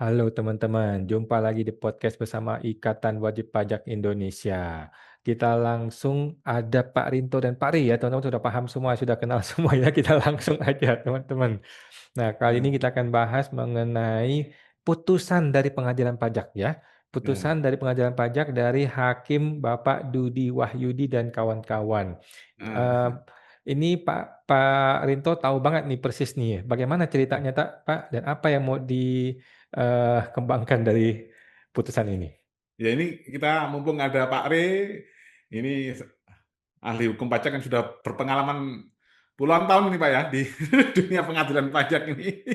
Halo teman-teman, jumpa lagi di podcast bersama Ikatan Wajib Pajak Indonesia. Kita langsung ada Pak Rinto dan Pak Ri ya, teman-teman sudah paham semua, sudah kenal semua ya, kita langsung aja teman-teman. Nah, kali ini Nah, kita akan bahas mengenai putusan dari pengadilan pajak ya. Putusan nah, dari pengadilan pajak dari Hakim Bapak Dudi Wahyudi dan kawan-kawan. nah. Eh, ini Pak Rinto tahu banget nih persis nih, bagaimana ceritanya tak Pak dan apa yang mau dikembangkan dari putusan ini. Ya ini kita mumpung ada Pak Re, ini ahli hukum pajak yang sudah berpengalaman puluhan tahun ini Pak ya di dunia pengadilan pajak ini.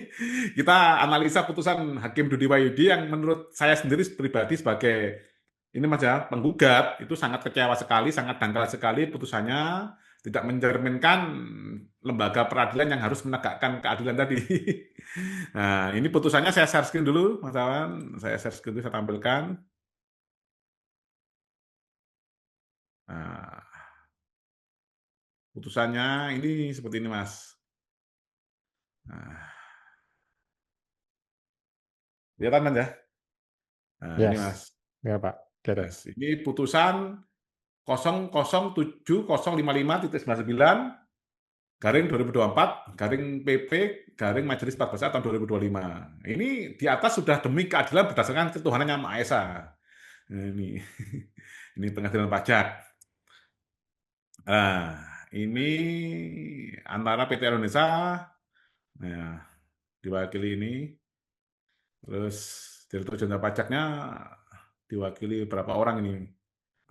Kita analisa putusan Hakim Dudi Wahyudi yang menurut saya sendiri pribadi sebagai ini Mas ya, penggugat itu sangat kecewa sekali, sangat dangkal sekali putusannya tidak mencerminkan lembaga peradilan yang harus menegakkan keadilan tadi. Nah, ini putusannya saya share screen dulu, Mas Awan. Saya share screen dulu, saya tampilkan. Nah, putusannya ini seperti ini, Mas. Nah, kelihatan Mas ya? Nah, ini Yes, Mas. ya Pak. Kelihatan. Yes. Ini putusan 007055.99 garing 2024 garing PP garing Majelis 14A tahun 2025. Ini di atas sudah demi keadilan berdasarkan ketuhanan yang Maha Esa. Nah, ini ini pengadilan pajak. Nah, ini antara PT Indonesia, nah, diwakili ini, terus Direktur Jenderal Pajaknya diwakili berapa orang ini?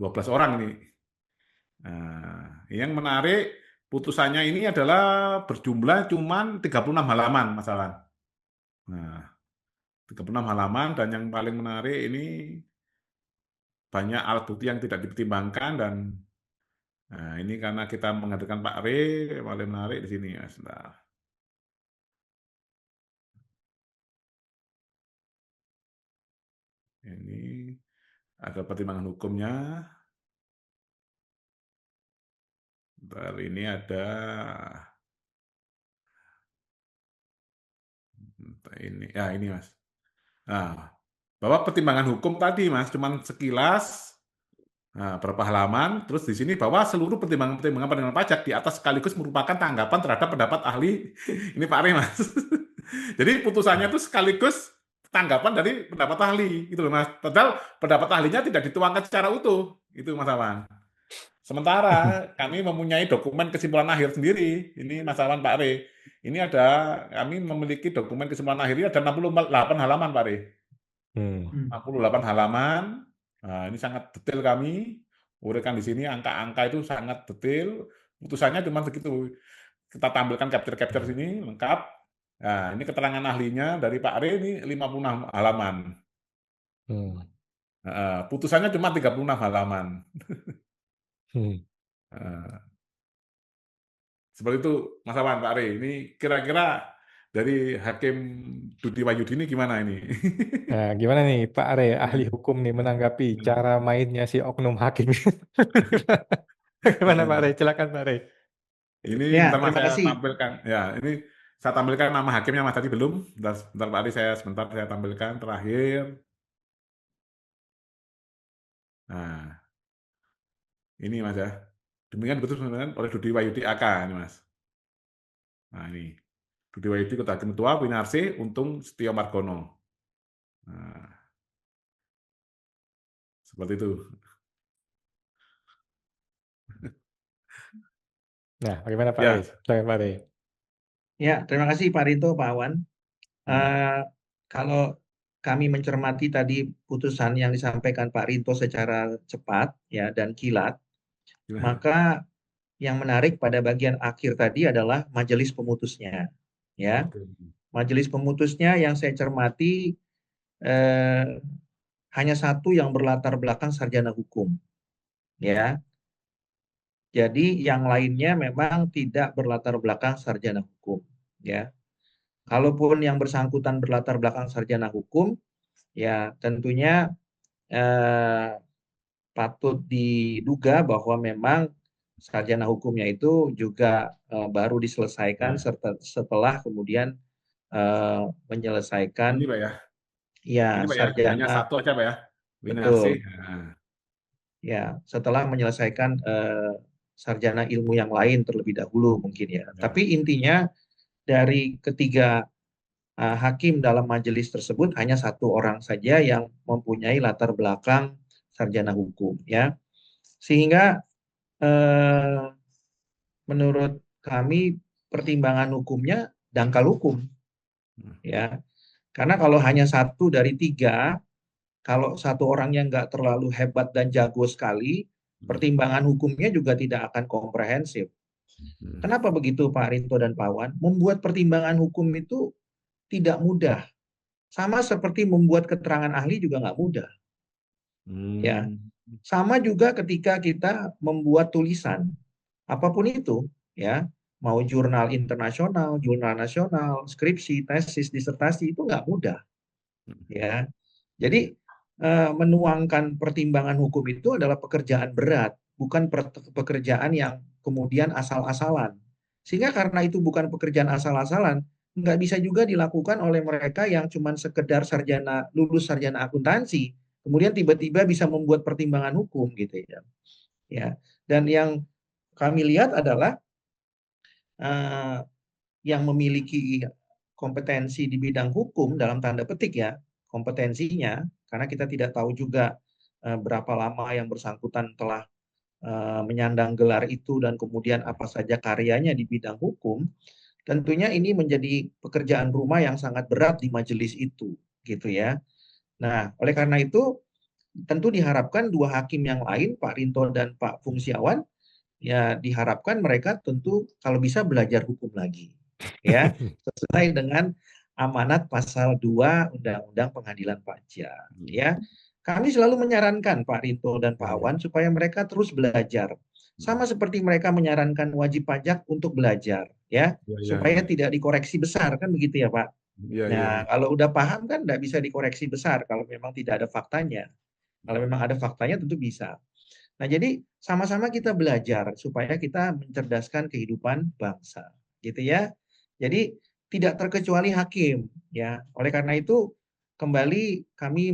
12 orang ini. Nah, yang menarik putusannya ini adalah berjumlah cuman 36 halaman masalah. Nah, 36 halaman dan yang paling menarik ini banyak alat bukti yang tidak dipertimbangkan dan nah, ini karena kita menghadirkan Pak Re, paling menarik di sini ya. Sebentar. Ini ada pertimbangan hukumnya. Bentar, ini ada ini ya ini Mas. Nah, bahwa pertimbangan hukum tadi Mas cuman sekilas berapa halaman, terus di sini bahwa seluruh pertimbangan-pertimbangan penerimaan pajak di atas sekaligus merupakan tanggapan terhadap pendapat ahli. Ini Pak Re, Mas. Jadi putusannya itu sekaligus tanggapan dari pendapat ahli, gitu loh Mas. Padahal pendapat ahlinya tidak dituangkan secara utuh, itu Mas Awan. Sementara kami mempunyai dokumen kesimpulan akhir sendiri. Ini Mas Awan Pak Re. Ini ada kami memiliki dokumen kesimpulan akhir ini ada 68 halaman Pak Re. Hmm. 68 halaman. Nah, ini sangat detail kami. Uraikan di sini angka-angka itu sangat detail. Putusannya cuma segitu. Kita tampilkan capture-capture sini lengkap. Nah, ini keterangan ahlinya dari Pak Re ini 56 halaman. Hmm. Putusannya cuma 36 halaman. Hmm. Nah, seperti itu Mas Awan, Pak Re. Ini kira-kira dari Hakim Dudi Wahyudi ini gimana ini? Nah, gimana nih Pak Are, ahli hukum nih menanggapi cara mainnya si oknum hakim? Gimana Pak Are? Silakan Pak Are. Ini Ya, bentar Mas terima saya kasih. tampilkan. Ya, ini saya tampilkan nama hakimnya Mas tadi belum. Bentar Pak Ari saya sebentar saya tampilkan terakhir. Nah, ini Mas ya. Demikian diputuskan oleh Dudi Wahyudi AK ini Mas. Nah, ini. Dudi Wahyudi Ketua Hakim Ketua Winarsi Untung Setio Margono. Nah, seperti itu. Nah, bagaimana Pak Are? Ya. Silakan Pak Are. Ya, terima kasih Pak Rinto, Pak Awan. Hmm. Kalau kami mencermati tadi putusan yang disampaikan Pak Rinto secara cepat ya dan kilat, Gimana? maka yang menarik pada bagian akhir tadi adalah majelis pemutusnya. Ya, Oke. majelis pemutusnya yang saya cermati eh, hanya satu yang berlatar belakang sarjana hukum. Ya, jadi yang lainnya memang tidak berlatar belakang sarjana hukum. Ya. Kalaupun yang bersangkutan berlatar belakang sarjana hukum, ya tentunya eh, patut diduga bahwa memang sarjana hukumnya itu juga baru diselesaikan Nah, serta setelah kemudian menyelesaikan ini Pak ya. Ya, Ini Pak ya, hanya sarjana, satu aja Pak ya, Winarsi. betul. Ya, setelah menyelesaikan sarjana ilmu yang lain terlebih dahulu mungkin ya. Ya. Tapi intinya dari ketiga hakim dalam majelis tersebut hanya satu orang saja yang mempunyai latar belakang sarjana hukum ya. Sehingga eh, menurut kami pertimbangan hukumnya dangkal hukum ya. Karena kalau hanya satu dari tiga, kalau satu orang yang nggak terlalu hebat dan jago sekali, pertimbangan hukumnya juga tidak akan komprehensif. Kenapa begitu Pak Rinto dan Pak Wan? Membuat pertimbangan hukum itu tidak mudah. Sama seperti membuat keterangan ahli juga nggak mudah. Ya, sama juga ketika kita membuat tulisan, apapun itu, ya, mau jurnal internasional, jurnal nasional, skripsi, tesis, disertasi itu nggak mudah. Ya, jadi menuangkan pertimbangan hukum itu adalah pekerjaan berat, bukan pekerjaan yang kemudian asal-asalan. Sehingga karena itu bukan pekerjaan asal-asalan, nggak bisa juga dilakukan oleh mereka yang cuma sekedar lulus sarjana akuntansi, kemudian tiba-tiba bisa membuat pertimbangan hukum gitu ya. Ya. Dan yang kami lihat adalah uh, yang memiliki kompetensi di bidang hukum dalam tanda petik ya, kompetensinya, karena kita tidak tahu juga berapa lama yang bersangkutan telah menyandang gelar itu dan kemudian apa saja karyanya di bidang hukum, tentunya ini menjadi pekerjaan rumah yang sangat berat di majelis itu, gitu ya. Nah, oleh karena itu tentu diharapkan dua hakim yang lain, Pak Rinto dan Pak Fungsiawan, ya diharapkan mereka tentu kalau bisa belajar hukum lagi, ya, sesuai dengan amanat pasal 2 Undang-Undang Pengadilan Pajak, ya. Kami selalu menyarankan Pak Rinto dan Pak Awan supaya mereka terus belajar. Sama seperti mereka menyarankan wajib pajak untuk belajar, ya, supaya tidak dikoreksi besar, kan begitu ya Pak. Nah, kalau udah paham kan nggak bisa dikoreksi besar kalau memang tidak ada faktanya. Kalau memang ada faktanya tentu bisa. Nah, jadi sama-sama kita belajar supaya kita mencerdaskan kehidupan bangsa, gitu ya. Jadi tidak terkecuali hakim, ya. Oleh karena itu kembali kami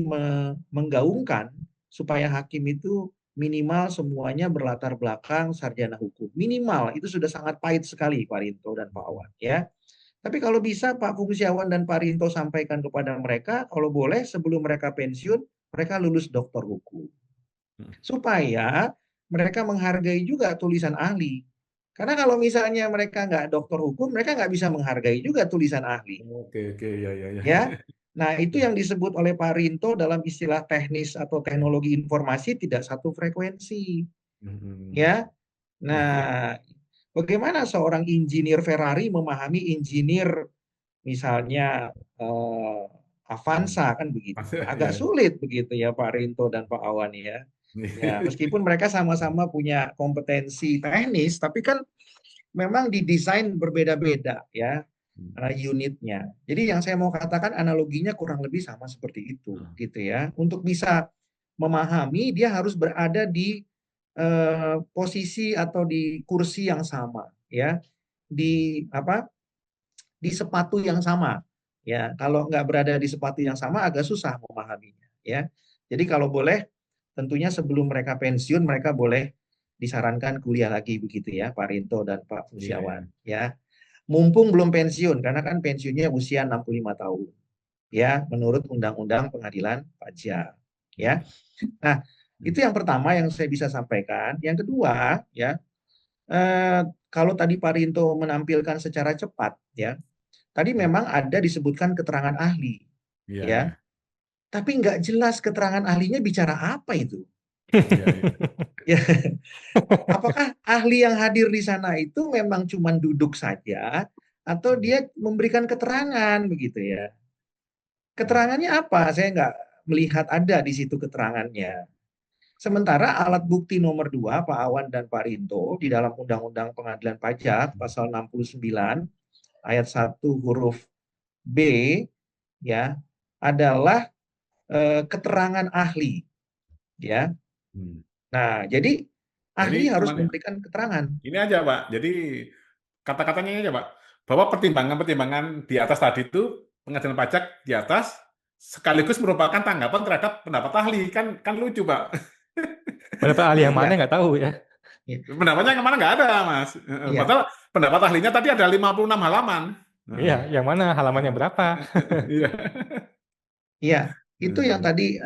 menggaungkan supaya hakim itu minimal semuanya berlatar belakang sarjana hukum. Minimal itu sudah sangat pahit sekali Pak Rinto dan Pak Awan, ya. Tapi kalau bisa Pak Fungsiawan dan Pak Rinto sampaikan kepada mereka, kalau boleh sebelum mereka pensiun, mereka lulus doktor hukum supaya mereka menghargai juga tulisan ahli. Karena kalau misalnya mereka nggak dokter hukum, mereka nggak bisa menghargai juga tulisan ahli. Oke, ya, ya, ya. Ya, nah itu yang disebut oleh Pak Rinto dalam istilah teknis atau teknologi informasi tidak satu frekuensi. Ya, nah bagaimana seorang insinyur Ferrari memahami insinyur misalnya Avanza kan begitu. Agak sulit begitu ya Pak Rinto dan Pak Awan ya. Ya, meskipun mereka sama-sama punya kompetensi teknis, tapi kan memang didesain berbeda-beda ya unitnya. Jadi yang saya mau katakan analoginya kurang lebih sama seperti itu, gitu ya. Untuk bisa memahami, dia harus berada di posisi atau di kursi yang sama, ya, di apa? Di sepatu yang sama. Ya, kalau nggak berada di sepatu yang sama agak susah memahaminya, ya. Jadi kalau boleh tentunya sebelum mereka pensiun mereka boleh disarankan kuliah lagi begitu ya Pak Rinto dan Pak Fungsiawan ya. Mumpung belum pensiun karena kan pensiunnya usia 65 tahun ya menurut Undang-Undang Pengadilan Pajak ya. Nah, itu yang pertama yang saya bisa sampaikan. Yang kedua ya kalau tadi Pak Rinto menampilkan secara cepat ya. Tadi memang ada disebutkan keterangan ahli ya. Tapi nggak jelas keterangan ahlinya bicara apa itu. Ya, apakah ahli yang hadir di sana itu memang cuma duduk saja atau dia memberikan keterangan begitu ya? Keterangannya apa? Saya nggak melihat ada di situ keterangannya. Sementara alat bukti nomor 2 Pak Awan dan Pak Rinto di dalam Undang-Undang Pengadilan Pajak pasal 69 ayat 1 huruf B ya adalah keterangan ahli ya. Nah, jadi ahli harus memberikan keterangan. Ini aja, Pak. Jadi kata-katanya aja, Pak. Bahwa pertimbangan-pertimbangan di atas tadi itu pengadilan pajak di atas sekaligus merupakan tanggapan terhadap pendapat ahli. Kan lucu, Pak. Pendapat ahli yang mana Ya, nggak tahu ya. ya, Pendapatnya yang mana nggak ada, Mas. ya, Padahal pendapat ahlinya tadi ada 56 halaman. Iya, yang mana halaman yang berapa? Iya. ya. Itu yang tadi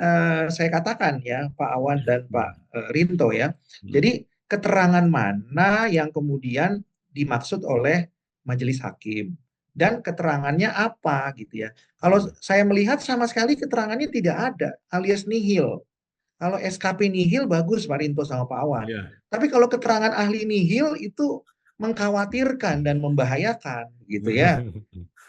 saya katakan ya, Pak Awan dan Pak Rinto ya. Jadi keterangan mana yang kemudian dimaksud oleh majelis hakim dan keterangannya apa gitu ya. Kalau saya melihat sama sekali keterangannya tidak ada, alias nihil. Kalau SKP nihil bagus Pak Rinto sama Pak Awan. Iya. Tapi kalau keterangan ahli nihil itu mengkhawatirkan dan membahayakan gitu ya.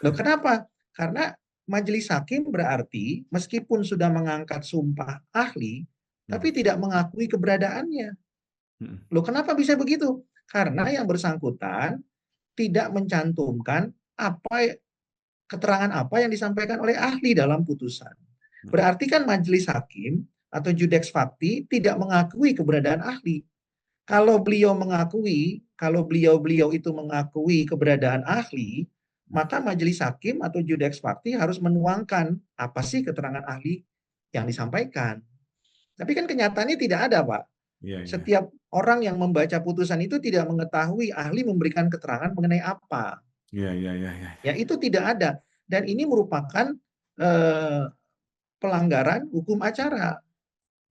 Loh kenapa? Karena majelis hakim berarti meskipun sudah mengangkat sumpah ahli, tapi tidak mengakui keberadaannya. Loh kenapa bisa begitu? Karena yang bersangkutan tidak mencantumkan keterangan apa yang disampaikan oleh ahli dalam putusan. Berarti kan majelis hakim atau judeks fakti tidak mengakui keberadaan ahli. Kalau beliau itu mengakui keberadaan ahli, maka majelis hakim atau judeks fakti harus menuangkan apa sih keterangan ahli yang disampaikan. Tapi kan kenyataannya tidak ada, Pak. Iya, iya. Setiap orang yang membaca putusan itu tidak mengetahui ahli memberikan keterangan mengenai apa. Iya, iya, iya, iya. Ya, itu tidak ada. Dan ini merupakan pelanggaran hukum acara.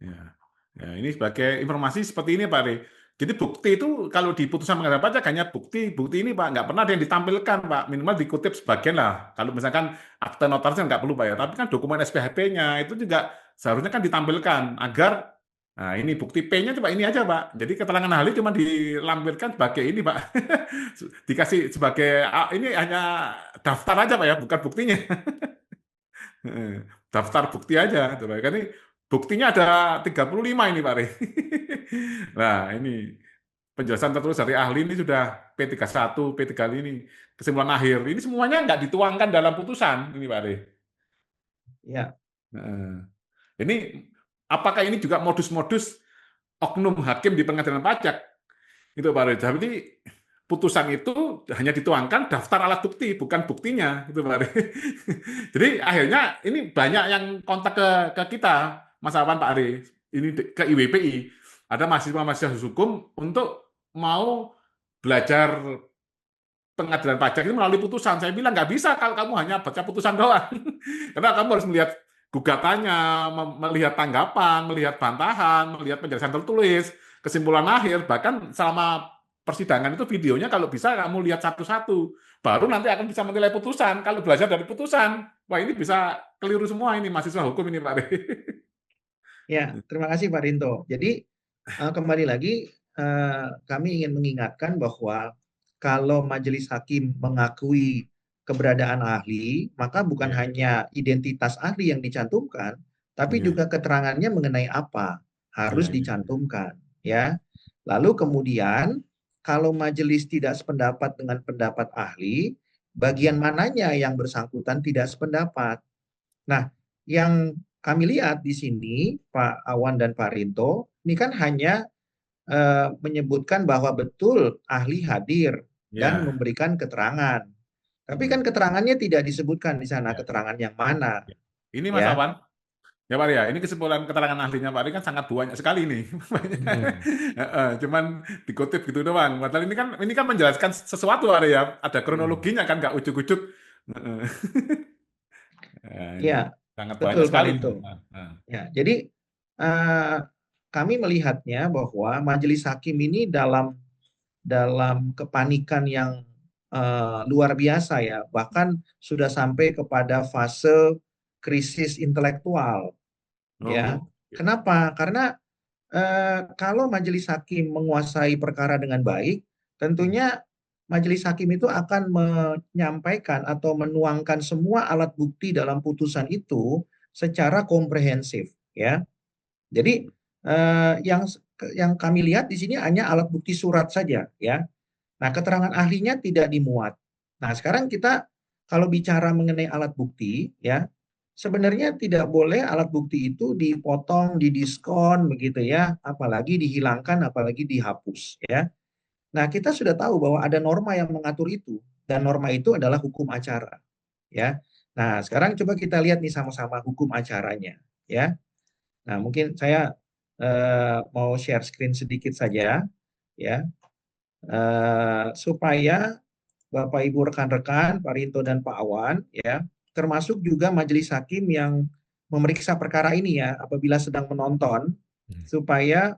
Ya. Ya, ini sebagai informasi seperti ini, Pak Re. Jadi bukti itu kalau di putusan pengadilan pajak hanya bukti ini, Pak, nggak pernah ada yang ditampilkan, Pak. Minimal dikutip sebagian lah. Kalau misalkan akte notaris nggak perlu, Pak ya. Tapi kan dokumen SPHP-nya itu juga seharusnya kan ditampilkan agar, nah ini bukti P-nya coba ini aja, Pak. Jadi keterangan ahli cuma dilampirkan sebagai ini, Pak. Dikasih sebagai, ini hanya daftar aja, Pak ya, bukan buktinya. Daftar bukti aja. Coba. Kan ini buktinya ada 35 ini, Pak Re. Nah, ini penjelasan tertulis dari ahli ini sudah P31, P35 ini, kesimpulan akhir. Ini semuanya nggak dituangkan dalam putusan, ini Pak Re. Ya. Ini apakah ini juga modus-modus oknum hakim di pengadilan pajak? Itu Pak Re. Jadi putusan itu hanya dituangkan daftar alat bukti, bukan buktinya, itu Pak Re. Jadi akhirnya ini banyak yang kontak ke kita, Mas Awan, Pak Ari, ini ke IWPI, ada mahasiswa hukum untuk mau belajar pengadilan pajak ini melalui putusan. Saya bilang nggak bisa kalau kamu hanya baca putusan doang, karena kamu harus melihat gugatannya, melihat tanggapan, melihat bantahan, melihat penjelasan tertulis, kesimpulan akhir, bahkan selama persidangan itu videonya kalau bisa kamu lihat satu-satu, baru nanti akan bisa menilai putusan. Kalau belajar dari putusan, wah ini bisa keliru semua ini mahasiswa hukum ini, Pak. Ya, terima kasih Pak Rinto. Jadi kembali lagi kami ingin mengingatkan bahwa kalau majelis hakim mengakui keberadaan ahli, maka bukan hanya identitas ahli yang dicantumkan, tapi juga keterangannya mengenai apa harus dicantumkan, ya. Lalu kemudian kalau majelis tidak sependapat dengan pendapat ahli, bagian mananya yang bersangkutan tidak sependapat. Nah, yang kami lihat di sini, Pak Awan dan Pak Rinto, ini kan hanya menyebutkan bahwa betul ahli hadir dan memberikan keterangan. Tapi kan keterangannya tidak disebutkan di sana keterangan yang mana. Ini Mas Ya. Awan, ya Pak ya, ini kesimpulan keterangan ahlinya Pak Ari kan sangat banyak sekali nih. Cuman dikutip gitu doang. Padahal ini kan menjelaskan sesuatu Pak ya, ada kronologinya kan, nggak ujuk-ujuk. Ya, sangat banyak betul Pak sekali. Rinto. Ya, jadi kami melihatnya bahwa majelis hakim ini dalam kepanikan yang luar biasa ya, bahkan sudah sampai kepada fase krisis intelektual. Ya, kenapa? Karena kalau majelis hakim menguasai perkara dengan baik, tentunya majelis hakim itu akan menyampaikan atau menuangkan semua alat bukti dalam putusan itu secara komprehensif, ya. Jadi yang kami lihat di sini hanya alat bukti surat saja, ya. Nah, keterangan ahlinya tidak dimuat. Nah, sekarang kita kalau bicara mengenai alat bukti, ya, sebenarnya tidak boleh alat bukti itu dipotong, didiskon, begitu ya, apalagi dihilangkan, apalagi dihapus, ya. Nah, kita sudah tahu bahwa ada norma yang mengatur itu, dan norma itu adalah hukum acara, ya. Nah, sekarang coba kita lihat nih sama-sama hukum acaranya, ya. Nah, mungkin saya mau share screen sedikit saja, ya, supaya Bapak Ibu rekan-rekan, Pak Rinto dan Pak Awan, ya, termasuk juga majelis hakim yang memeriksa perkara ini ya, apabila sedang menonton, supaya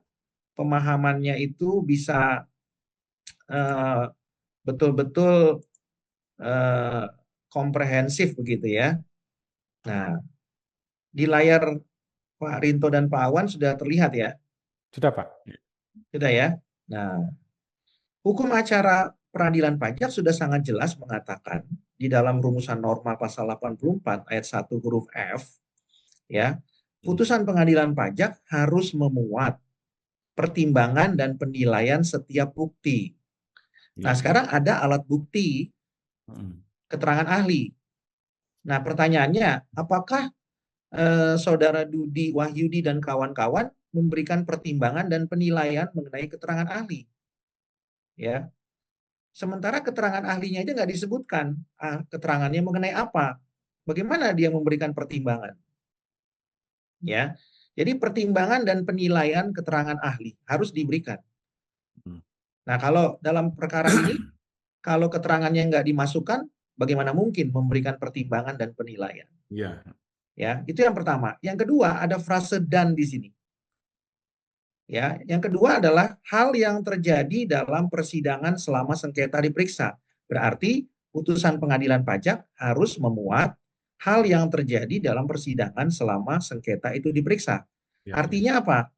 pemahamannya itu bisa eh, betul-betul eh, komprehensif begitu ya. Nah, di layar Pak Rinto dan Pak Awan sudah terlihat ya, Sudah, Pak. sudah ya. Nah, hukum acara peradilan pajak sudah sangat jelas mengatakan di dalam rumusan norma pasal 84 ayat 1 huruf F, ya, putusan pengadilan pajak harus memuat pertimbangan dan penilaian setiap bukti. Nah, Ya. sekarang ada alat bukti keterangan ahli. Nah, pertanyaannya, apakah Saudara Dudi Wahyudi dan kawan-kawan memberikan pertimbangan dan penilaian mengenai keterangan ahli? Ya, sementara keterangan ahlinya aja nggak disebutkan keterangannya mengenai apa. Bagaimana dia memberikan pertimbangan? Ya, jadi pertimbangan dan penilaian keterangan ahli harus diberikan. Nah, kalau dalam perkara ini, kalau keterangannya nggak dimasukkan, bagaimana mungkin memberikan pertimbangan dan penilaian? Ya. Ya, itu yang pertama. Yang kedua, ada frase dan di sini. Ya, yang kedua adalah hal yang terjadi dalam persidangan selama sengketa diperiksa. Berarti putusan pengadilan pajak harus memuat hal yang terjadi dalam persidangan selama sengketa itu diperiksa. Ya. Artinya apa?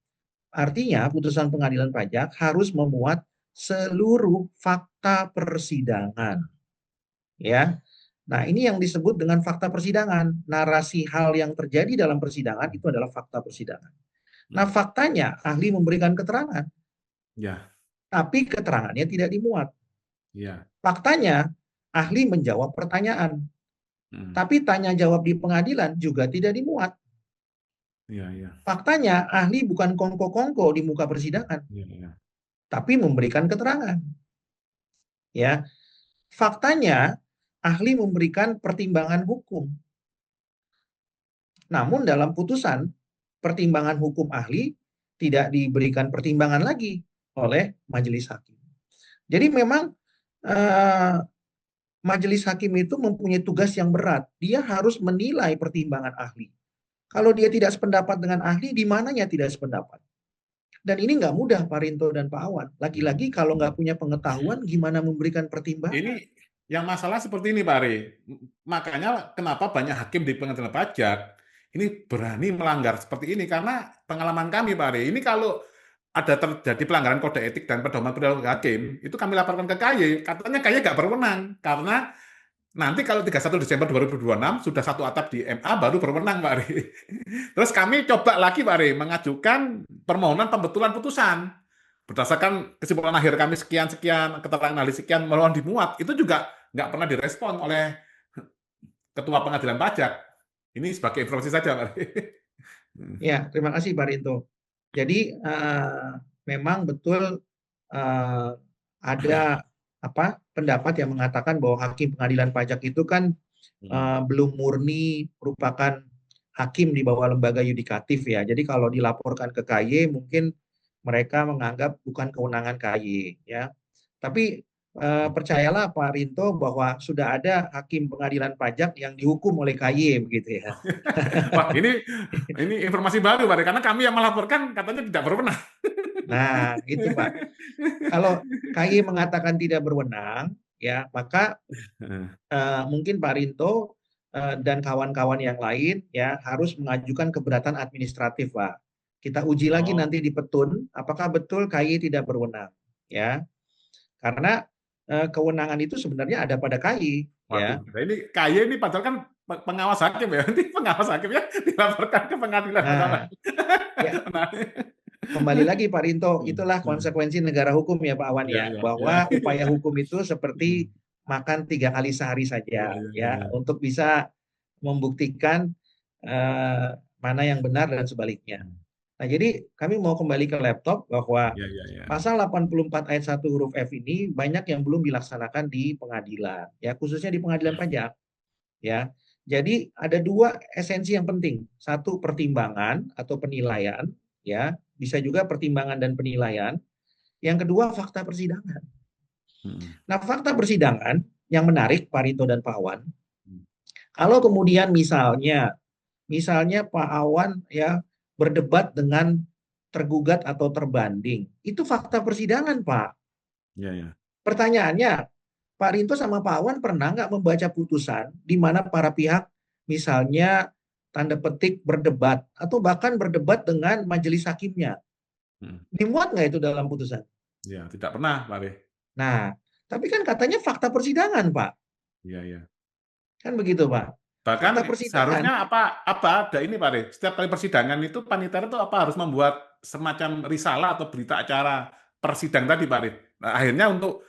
Artinya putusan pengadilan pajak harus memuat seluruh fakta persidangan. Ya. Nah, ini yang disebut dengan fakta persidangan. Narasi hal yang terjadi dalam persidangan itu adalah fakta persidangan. Nah, faktanya ahli memberikan keterangan, Ya. tapi keterangannya tidak dimuat. Ya. Faktanya ahli menjawab pertanyaan, tapi tanya jawab di pengadilan juga tidak dimuat. Ya. Ya. Faktanya ahli bukan kongko-kongko di muka persidangan, Ya. tapi memberikan keterangan. Ya, faktanya ahli memberikan pertimbangan hukum. Namun dalam putusan pertimbangan hukum ahli tidak diberikan pertimbangan lagi oleh majelis hakim. Jadi memang majelis hakim itu mempunyai tugas yang berat. Dia harus menilai pertimbangan ahli. Kalau dia tidak sependapat dengan ahli, di mananya tidak sependapat. Dan ini nggak mudah Pak Rinto dan Pak Awan. Lagi-lagi kalau nggak punya pengetahuan, gimana memberikan pertimbangan? Ini yang masalah seperti ini, Pak Ari. Makanya kenapa banyak hakim di pengadilan pajak ini berani melanggar seperti ini, karena pengalaman kami, Pak Ari. Ini kalau ada terjadi pelanggaran kode etik dan pedoman perilaku hakim, itu kami laporkan ke KY. Katanya KY nggak berwenang, karena nanti kalau 31 Desember 2026 sudah satu atap di MA baru berwenang, Pak Ari. Terus kami coba lagi, Pak Ari, mengajukan permohonan pembetulan putusan. Berdasarkan kesimpulan akhir kami sekian-sekian, keterangan ahli sekian, mohon dimuat, itu juga nggak pernah direspon oleh Ketua Pengadilan Pajak. Ini sebagai informasi saja, Pak Ari. Ya, terima kasih Pak Rinto. Jadi memang betul ada pendapat yang mengatakan bahwa hakim pengadilan pajak itu kan belum murni merupakan hakim di bawah lembaga yudikatif ya. Jadi kalau dilaporkan ke KY mungkin mereka menganggap bukan kewenangan KY ya. Tapi percayalah Pak Rinto bahwa sudah ada hakim pengadilan pajak yang dihukum oleh KY begitu ya. Wah, ini informasi baru, Pak Ari, karena kami yang melaporkan katanya tidak berwenang. Nah, itu Pak. Kalau KY mengatakan tidak berwenang, ya maka mungkin Pak Rinto dan kawan-kawan yang lain ya harus mengajukan keberatan administratif, Pak. Kita uji lagi nanti di petun apakah betul KY tidak berwenang, ya. Karena kewenangan itu sebenarnya ada pada KY, ya. Waduh, ini KY ini padahal kan pengawas hakim ya. Nanti pengawas hakimnya dilaporkan ke pengadilan. Nah, ya. Kembali lagi Pak Rinto, itulah konsekuensi negara hukum ya Pak Awan ya, bahwa upaya hukum itu seperti makan 3 kali sehari saja ya, untuk bisa membuktikan mana yang benar dan sebaliknya. Nah, jadi kami mau kembali ke laptop bahwa pasal 84 ayat 1 huruf F ini banyak yang belum dilaksanakan di pengadilan ya, khususnya di pengadilan pajak ya. Jadi ada dua esensi yang penting. Satu pertimbangan atau penilaian, ya, bisa juga pertimbangan dan penilaian. Yang kedua fakta persidangan. Hmm. Nah, fakta persidangan yang menarik Pak Rinto dan Pak Awan, Hmm. kalau kemudian misalnya Pak Awan ya berdebat dengan tergugat atau terbanding, itu fakta persidangan, Pak. Ya, ya. Pertanyaannya, Pak Rinto sama Pak Awan pernah nggak membaca putusan di mana para pihak misalnya tanda petik berdebat atau bahkan berdebat dengan majelis hakimnya? Hmm. Dimuat nggak itu dalam putusan? Ya, tidak pernah, Pak Ari. Nah, tapi kan katanya fakta persidangan, Pak. Iya, iya. Kan begitu, Pak. Bahkan Fakta persidangan, seharusnya apa ada ini Pak Ari. Setiap kali persidangan itu panitia itu apa harus membuat semacam risalah atau berita acara persidang tadi Pak Ari. Nah, akhirnya untuk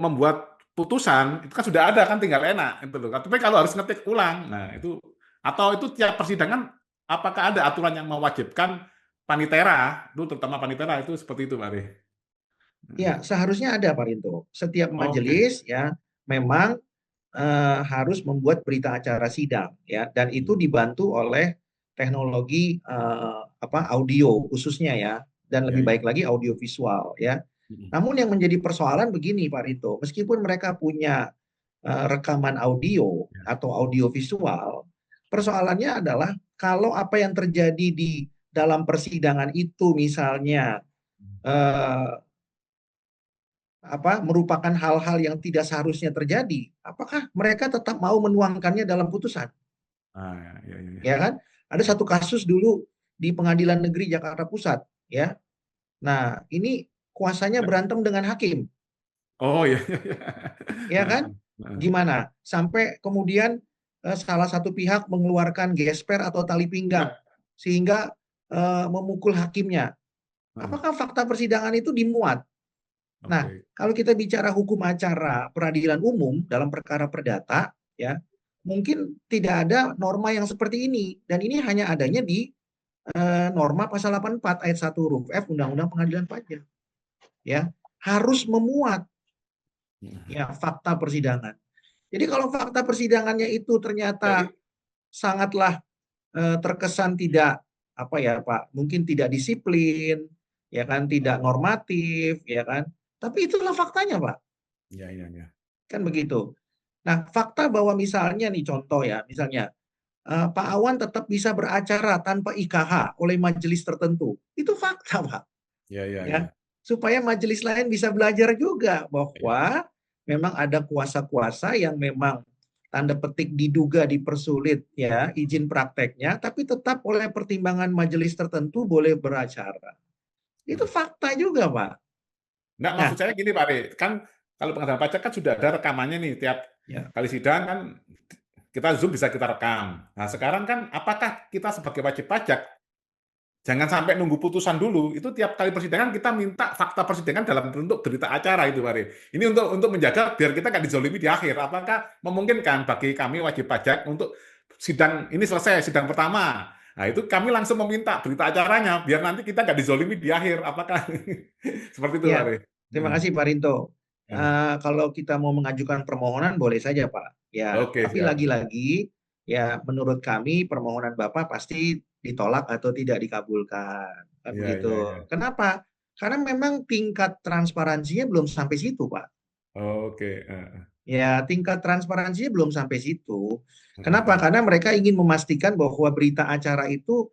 membuat putusan itu kan sudah ada kan tinggal enak itu loh. Tapi kalau harus ngetik ulang, nah itu atau itu tiap persidangan apakah ada aturan yang mewajibkan panitera itu terutama panitera itu seperti itu Pak Ari. ya seharusnya ada, Pak Rinto. Setiap Oke. majelis ya memang harus membuat berita acara sidang ya, dan itu dibantu oleh teknologi audio khususnya ya, dan Ya, lebih ya. baik lagi audio visual ya. Namun yang menjadi persoalan begini, Pak Rito, meskipun mereka punya rekaman audio atau audio visual, persoalannya adalah kalau apa yang terjadi di dalam persidangan itu misalnya eh, merupakan hal-hal yang tidak seharusnya terjadi, apakah mereka tetap mau menuangkannya dalam putusan? Ah, ya, ya, ya. Ya kan? Ada satu kasus dulu di Pengadilan Negeri Jakarta Pusat, ya. Nah, ini kuasanya Ya. berantem dengan hakim, Oh ya, ya, ya. ya kan? Gimana? Sampai kemudian salah satu pihak mengeluarkan gesper atau tali pinggang Ya. sehingga memukul hakimnya. Apakah fakta persidangan itu dimuat? Nah, Oke. kalau kita bicara hukum acara peradilan umum dalam perkara perdata, ya, mungkin tidak ada norma yang seperti ini, dan ini hanya adanya di norma pasal 84 ayat 1 huruf F Undang-Undang Pengadilan Pajak. Ya, harus memuat ya fakta persidangan. Jadi kalau fakta persidangannya itu ternyata Jadi, sangatlah terkesan tidak apa ya, Pak, mungkin tidak disiplin, ya kan, tidak normatif, ya kan. Tapi itulah faktanya, Pak. ya, ya, ya. Kan begitu. Nah, fakta bahwa misalnya nih contoh ya, misalnya Pak Awan tetap bisa beracara tanpa IKH oleh majelis tertentu. Itu fakta, Pak. Ya, ya, Ya. ya. Supaya majelis lain bisa belajar juga Ya. bahwa memang ada kuasa-kuasa yang memang tanda petik diduga dipersulit ya izin prakteknya, tapi tetap oleh pertimbangan majelis tertentu boleh beracara. Itu fakta juga, Pak. Nggak, Nah, maksud saya gini Pak Ari, kan kalau pengadilan pajak kan sudah ada rekamannya nih, tiap ya, kali sidang kan kita Zoom bisa kita rekam. Nah sekarang kan apakah kita sebagai wajib pajak jangan sampai nunggu putusan dulu, itu tiap kali persidangan kita minta fakta persidangan dalam bentuk berita acara itu Pak Ari. Ini untuk menjaga biar kita nggak dizolimi di akhir. Apakah memungkinkan bagi kami wajib pajak untuk sidang ini selesai, sidang pertama. Nah itu kami langsung meminta berita acaranya biar nanti kita nggak dizolimi di akhir. Apakah seperti itu Pak ya. Ari? Terima kasih Pak Rinto. Hmm. Kalau kita mau mengajukan permohonan boleh saja, Pak. Ya, Oke, tapi siap. lagi-lagi ya menurut kami permohonan Bapak pasti ditolak atau tidak dikabulkan. Kan Iya, iya, iya. begitu. Kenapa? Karena memang tingkat transparansinya belum sampai situ, Pak. Oke. Ya, tingkat transparansinya belum sampai situ. Kenapa? Heeh. Karena mereka ingin memastikan bahwa berita acara itu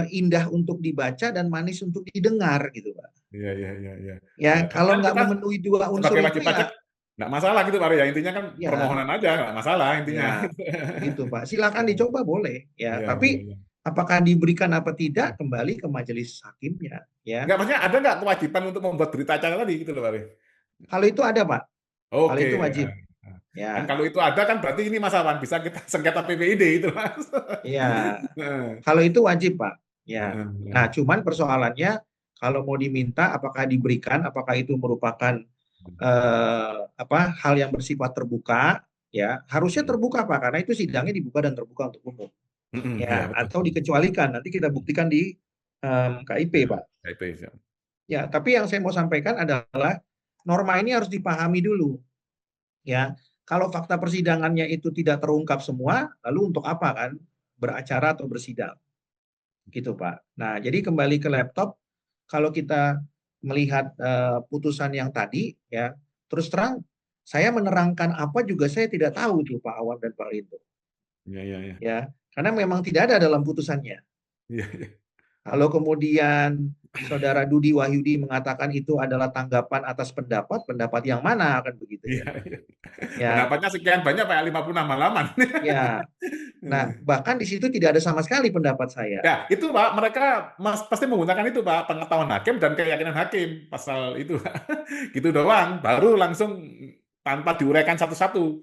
indah untuk dibaca dan manis untuk didengar gitu, Pak. Iya, iya, iya, iya. Ya, Tapi kalau kan nggak kita memenuhi dua unsur sebagai itu wajib ya, pajak nggak masalah gitu Pak Ari, ya. Intinya kan ya, permohonan aja, nggak masalah intinya. ya, begitu Pak. Silakan dicoba boleh, ya. Iya, iya, Tapi iya. apakah diberikan apa tidak kembali ke majelis hakimnya, ya. Nggak, maksudnya ada nggak kewajiban untuk membuat berita acara tadi gitu loh Pak Ari? Kalau itu ada, Pak. Kalau Oke. itu wajib, Kan ya. kalau itu ada kan berarti ini Mas Awan bisa kita sengketa PPID itu Mas. Ya, Heeh. kalau itu wajib, Pak. Ya. Heeh, Nah, heeh. cuman persoalannya kalau mau diminta apakah diberikan, apakah itu merupakan hal yang bersifat terbuka, ya. Harusnya terbuka, Pak, karena itu sidangnya dibuka dan terbuka untuk umum. Iya Ya, betul. atau dikecualikan nanti kita buktikan di KIP, Ya, Pak. KIP, siap. Ya, tapi yang saya mau sampaikan adalah norma ini harus dipahami dulu, ya. kalau fakta persidangannya itu tidak terungkap semua, lalu untuk apa kan beracara atau bersidang? Gitu, Pak. Nah, jadi kembali ke laptop, kalau kita melihat putusan yang tadi, ya, terus terang saya menerangkan apa juga saya tidak tahu tuh Pak Awan dan Pak Rinto, Iya, iya, iya. ya, karena memang tidak ada dalam putusannya. Iya, iya. Kalau kemudian Saudara Dudi Wahyudi mengatakan itu adalah tanggapan atas pendapat, pendapat yang mana akan begitu Iya, ya? iya. Ya, Pendapatnya sekian banyak Pak, 56 halaman. ya. Nah, bahkan di situ tidak ada sama sekali pendapat saya. Ya, itu Pak, mereka pasti menggunakan itu Pak, pengetahuan hakim dan keyakinan hakim, pasal itu. Gitu doang, baru langsung tanpa diuraikan satu-satu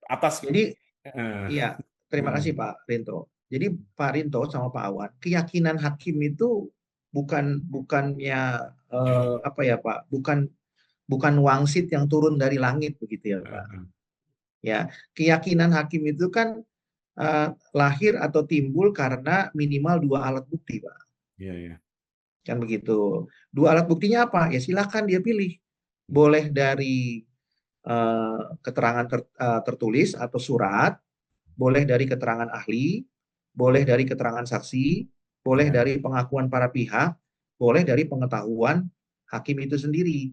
atas Jadi, eh, iya, terima kasih mm, Pak Rinto. Jadi Pak Rinto sama Pak Awan, keyakinan hakim itu bukannya apa ya Pak, bukan wangsit yang turun dari langit begitu ya Pak. eh, Ya, keyakinan hakim itu kan lahir atau timbul karena minimal dua alat bukti Pak. iya, iya. Kan begitu. Dua alat buktinya apa? Ya silakan dia pilih. Boleh dari keterangan tertulis atau surat, boleh dari keterangan ahli, boleh dari keterangan saksi, boleh Iya. dari pengakuan para pihak, boleh dari pengetahuan hakim itu sendiri.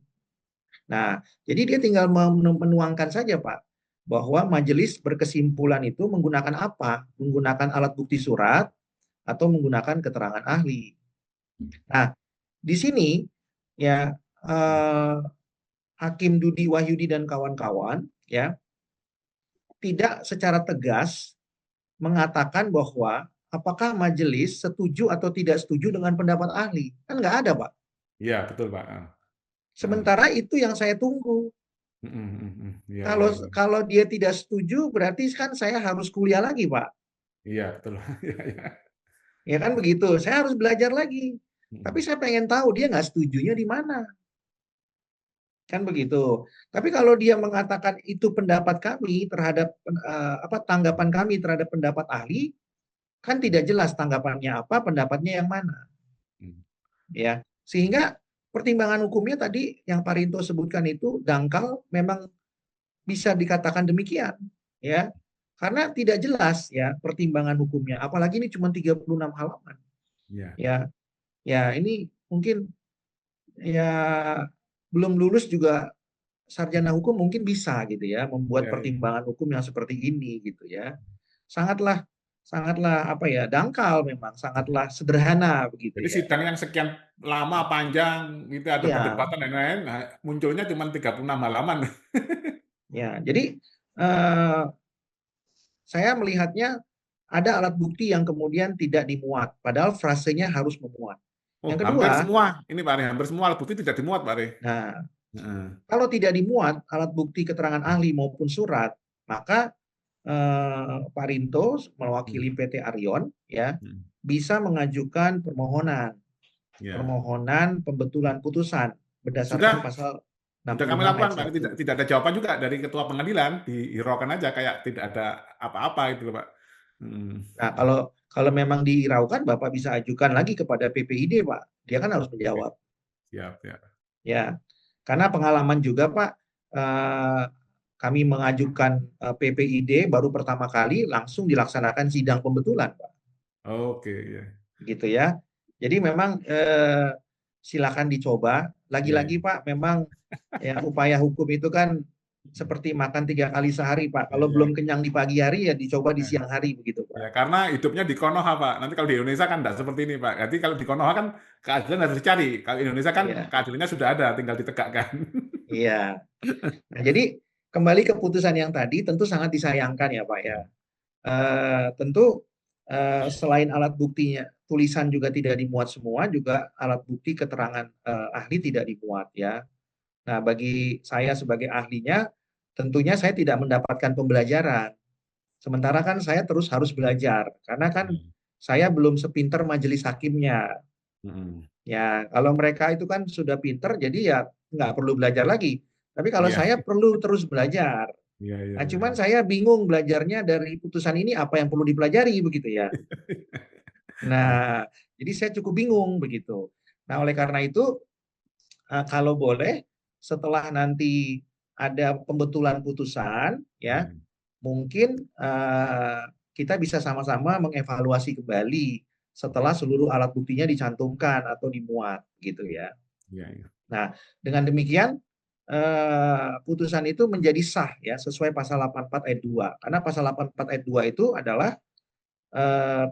Nah, jadi dia tinggal menuangkan saja, Pak, bahwa majelis berkesimpulan itu menggunakan apa? Menggunakan alat bukti surat atau menggunakan keterangan ahli. Nah, di sini ya Hakim Dudi Wahyudi dan kawan-kawan ya tidak secara tegas mengatakan bahwa apakah majelis setuju atau tidak setuju dengan pendapat ahli. Kan nggak ada, Pak. Iya, betul Pak. Ah. Sementara itu yang saya tunggu. Iya, iya, Kalau iya. kalau dia tidak setuju, berarti kan saya harus kuliah lagi, Pak. Iya, betul. Iya, iya. Ya kan begitu. Saya harus belajar lagi. Tapi Mm, saya pengen tahu dia nggak setujunya di mana. Kan begitu. Tapi kalau dia mengatakan itu pendapat kami terhadap tanggapan kami terhadap pendapat ahli, kan tidak jelas tanggapannya apa, pendapatnya yang mana. mm. Ya, sehingga pertimbangan hukumnya tadi yang Pak Rinto sebutkan itu dangkal, memang bisa dikatakan demikian, ya, karena tidak jelas ya pertimbangan hukumnya, apalagi ini cuma 36 halaman, Iya, ya, ya ini mungkin ya belum lulus juga sarjana hukum mungkin bisa gitu ya membuat iya, iya. pertimbangan hukum yang seperti ini gitu ya, sangatlah sangatlah apa ya dangkal, memang sangatlah sederhana begitu Jadi ya. sidang yang sekian lama, panjang, gitu ada Ya, perdebatan dan lain-lain, nah, munculnya cuma 36 halaman. ya. Jadi eh, saya melihatnya ada alat bukti yang kemudian tidak dimuat, padahal frasenya harus memuat. Oh, Yang hampir kedua, semua. Ini Pak Re, hampir semua alat bukti tidak dimuat, Pak Re. nah, Heeh. kalau tidak dimuat alat bukti keterangan ahli maupun surat, maka Pak Rinto Hmm. mewakili PT Arion ya Hmm. bisa mengajukan permohonan Ya. permohonan pembetulan putusan berdasarkan Sudah, pasal sudah kami 66 ayat lakukan, Pak. Ini 1. tidak ada jawaban juga dari ketua pengadilan, dihiraukan aja kayak tidak ada apa-apa itu, loh, Pak. Hmm. Nah, kalau memang dihiraukan, Bapak bisa ajukan lagi kepada PPID, Pak. Dia kan harus Oke. menjawab. Siap, ya. Ya, karena pengalaman juga, Pak, kami mengajukan PPID baru pertama kali langsung dilaksanakan sidang pembetulan, Pak. Oke, ya. Gitu ya. Jadi memang silakan dicoba. Ya, Lagi-lagi, ya. Pak, memang ya upaya hukum itu kan seperti makan 3 kali sehari, Pak. Ya, Kalau ya. belum kenyang di pagi hari, ya dicoba di Ya. siang hari begitu, Ya, Pak. karena hidupnya di Konoha, Pak. Nanti kalau di Indonesia kan tidak seperti ini, Pak. Jadi kalau di Konoha kan keadilan harus dicari. Kalau di Indonesia kan Iya, keadilannya sudah ada, tinggal ditegakkan. iya. Nah, jadi kembali ke putusan yang tadi, tentu sangat disayangkan ya Pak ya. Tentu selain alat buktinya, tulisan juga tidak dimuat semua, juga alat bukti keterangan ahli tidak dimuat ya. Nah, bagi saya sebagai ahlinya, tentunya saya tidak mendapatkan pembelajaran. Sementara kan saya terus harus belajar, karena kan Hmm. saya belum sepinter majelis hakimnya. Hmm. Ya, kalau mereka itu kan sudah pinter, jadi ya nggak perlu belajar lagi. Tapi kalau Iya, saya perlu terus belajar. iya, iya, Nah, iya. cuman saya bingung belajarnya dari putusan ini apa yang perlu dipelajari begitu ya. Nah, jadi saya cukup bingung begitu. Nah, oleh karena itu kalau boleh setelah nanti ada pembetulan putusan, ya, mungkin kita bisa sama-sama mengevaluasi kembali setelah seluruh alat buktinya dicantumkan atau dimuat, gitu ya. Iya, iya. Nah, dengan demikian putusan itu menjadi sah ya sesuai pasal 84 ayat 2. Karena pasal 84 ayat 2 itu adalah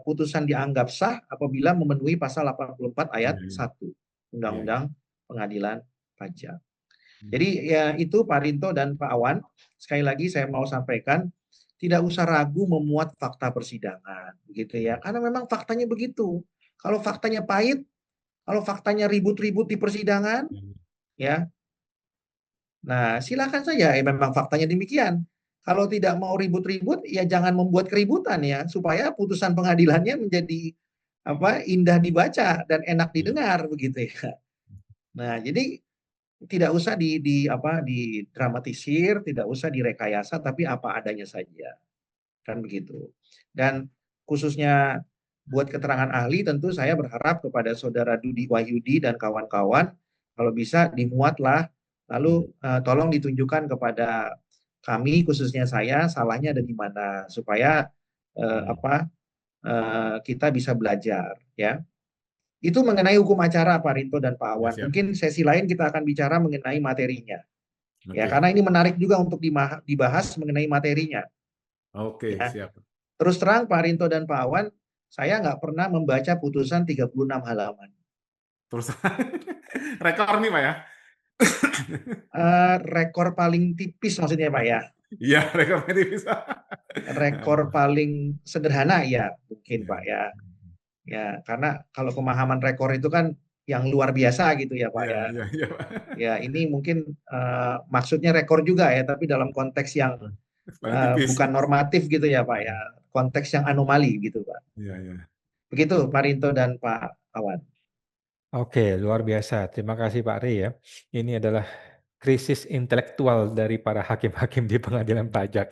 putusan dianggap sah apabila memenuhi pasal 84 ayat Iya, iya. 1 Iya, iya. Undang-Undang Pengadilan Pajak. Hmm. Jadi ya itu Pak Rinto dan Pak Awan, sekali lagi saya mau sampaikan tidak usah ragu memuat fakta persidangan, begitu ya. Karena memang faktanya begitu. Kalau faktanya pahit, kalau faktanya ribut-ribut di persidangan, ya. Nah, silakan saja. Memang faktanya demikian. Kalau tidak mau ribut-ribut, ya jangan membuat keributan ya, supaya putusan pengadilannya menjadi indah dibaca dan enak didengar begitu ya. Nah, jadi tidak usah didramatisir, tidak usah direkayasa, tapi apa adanya saja. Kan begitu. Dan khususnya buat keterangan ahli, tentu saya berharap kepada Saudara Dudi Wahyudi dan kawan-kawan, kalau bisa dimuatlah, lalu tolong ditunjukkan kepada kami, khususnya saya, salahnya ada di mana, supaya kita bisa belajar, ya. Itu mengenai hukum acara Pak Rinto dan Pak Ya, Awan. siap. Mungkin sesi lain kita akan bicara mengenai materinya. Ya, Oke. karena ini menarik juga untuk dibahas mengenai materinya. Oke, Ya. siap. Terus terang Pak Rinto dan Pak Awan, saya nggak pernah membaca putusan 36 halaman. Terus rekor nih, Pak ya? Rekor paling tipis maksudnya Pak ya. Iya, rekor tipis. Rekor paling sederhana ya mungkin Iya. Pak ya. Ya, karena kalau pemahaman rekor itu kan yang luar biasa gitu ya Pak Iya, ya. iya, iya, Pak. Ya, ini mungkin maksudnya rekor juga ya, tapi dalam konteks yang Paling tipis. bukan normatif gitu ya Pak ya. Konteks yang anomali gitu Pak. Iya, iya. Begitu Pak Rinto dan Pak Awan. Oke, luar biasa. Terima kasih Pak Rey ya. Ini adalah krisis intelektual dari para hakim-hakim di pengadilan pajak.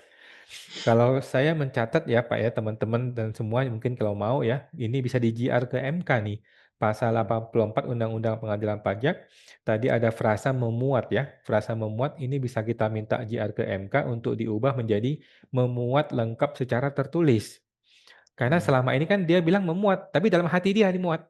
Kalau saya mencatat ya Pak ya, teman-teman dan semua mungkin kalau mau ya, ini bisa di-JR ke MK nih. Pasal 84 Undang-Undang Pengadilan Pajak, tadi ada frasa memuat ya. Frasa memuat ini bisa kita minta JR ke MK untuk diubah menjadi memuat lengkap secara tertulis. Karena selama ini kan dia bilang memuat, tapi dalam hati dia dimuat.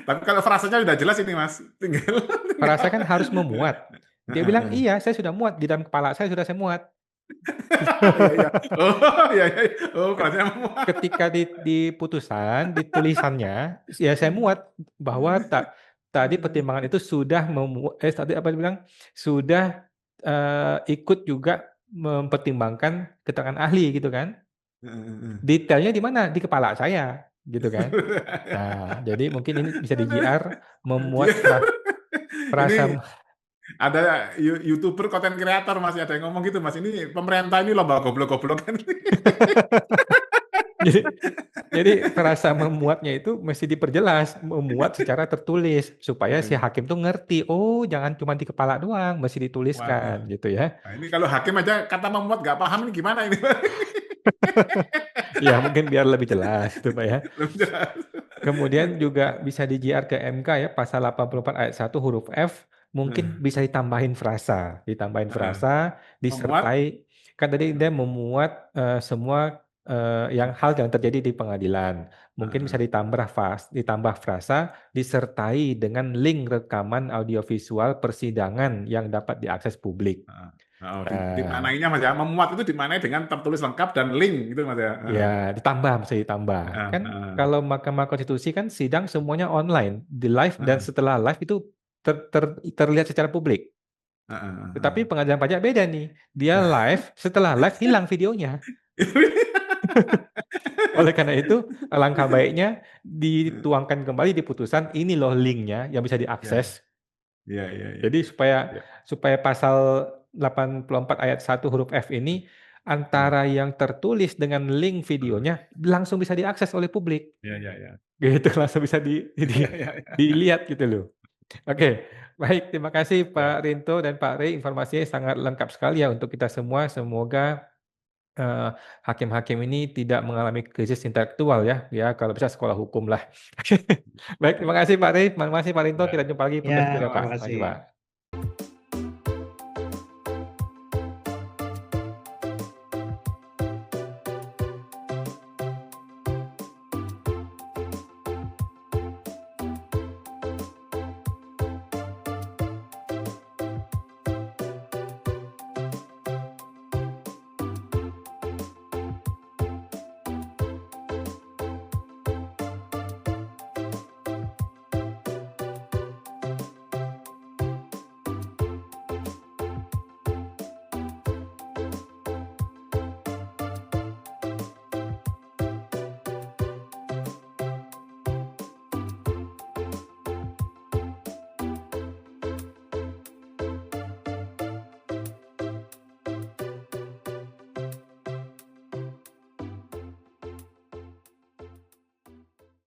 Tapi kalau frasanya udah jelas ini, Mas. Tinggal. Frasa kan harus memuat. Dia bilang, iya saya sudah muat, di dalam kepala saya sudah saya muat. Iya, iya. Oh, iya, iya. Oh, frasanya memuat. Ketika di putusan, di tulisannya, ya saya muat bahwa tadi pertimbangan itu sudah tadi apa dia bilang, sudah ikut juga mempertimbangkan keterangan ahli gitu kan. Detailnya di mana? Di kepala saya gitu kan. Nah, jadi mungkin ini bisa di-JR memuat frasa. Ini ada YouTuber konten kreator Mas, ada yang ngomong gitu Mas, ini pemerintah ini lomba goblok-goblokan. Jadi frasa memuatnya itu mesti diperjelas, memuat secara tertulis supaya si hakim tuh ngerti, oh jangan cuma di kepala doang, mesti dituliskan gitu ya. Nah, ini kalau hakim aja kata memuat nggak paham ini gimana ini? Ya mungkin biar lebih jelas gitu Pak ya. Lebih jelas. Kemudian juga bisa di-JR ke MK ya, pasal 84 ayat 1 huruf F, mungkin bisa ditambahin frasa, disertai, kan tadi dia memuat semua hal yang terjadi di pengadilan. Mungkin bisa ditambah frasa, disertai dengan link rekaman audiovisual persidangan yang dapat diakses publik. Dimaknainya Mas ya, memuat itu dimaknai dengan tertulis lengkap dan link gitu Mas ya. Ya, mesti ditambah. Kan kalau Mahkamah Konstitusi kan sidang semuanya online, di live dan setelah live itu terlihat secara publik. Tetapi pengadilan pajak beda nih. Dia live, setelah live hilang videonya. Oleh karena itu, alangkah baiknya dituangkan kembali di putusan, ini loh linknya yang bisa diakses. Jadi supaya pasal 84 ayat 1 huruf F ini antara yang tertulis dengan link videonya langsung bisa diakses oleh publik. Gitu, langsung bisa dilihat gitu loh. Oke, baik, terima kasih Pak Rinto dan Pak Rey, informasinya sangat lengkap sekali ya untuk kita semua. Semoga hakim-hakim ini tidak mengalami krisis intelektual ya kalau bisa sekolah hukum lah. Baik, terima kasih Pak Rey, terima kasih Pak Rinto, kita jumpa lagi podcast berikutnya Pak. Terima kasih. Pak.